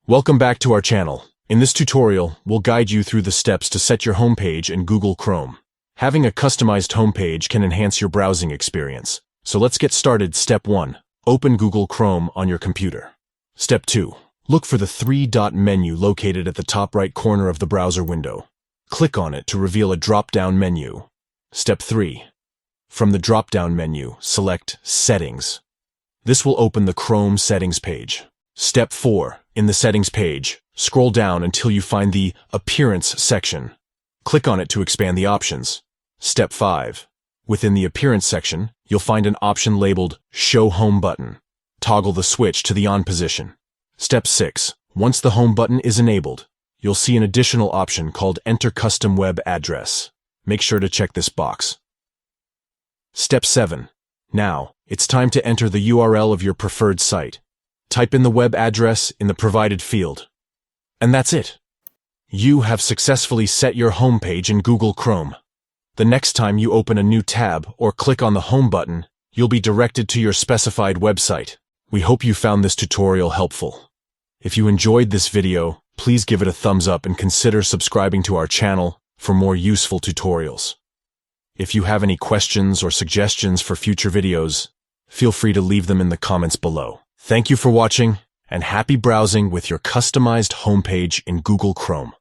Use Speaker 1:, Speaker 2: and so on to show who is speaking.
Speaker 1: Welcome back to our channel. In this tutorial, we'll guide you through the steps to set your homepage in Google Chrome. Having a customized homepage can enhance your browsing experience. So let's get started. Step 1. Open Google Chrome on your computer. Step 2. Look for the three-dot menu located at the top right corner of the browser window. Click on it to reveal a drop-down menu. Step 3. From the drop-down menu, select Settings. This will open the Chrome settings page. Step 4. In the settings page, scroll down until you find the Appearance section. Click on it to expand the options. Step 5. Within the Appearance section, you'll find an option labeled Show Home button. Toggle the switch to the on position. Step 6. Once the Home button is enabled, you'll see an additional option called Enter Custom Web Address. Make sure to check this box. Step 7. Now, it's time to enter the URL of your preferred site. Type in the web address in the provided field. And that's it. You have successfully set your homepage in Google Chrome. The next time you open a new tab or click on the Home button, you'll be directed to your specified website. We hope you found this tutorial helpful. If you enjoyed this video, please give it a thumbs up and consider subscribing to our channel for more useful tutorials. If you have any questions or suggestions for future videos, feel free to leave them in the comments below. Thank you for watching, and happy browsing with your customized homepage in Google Chrome.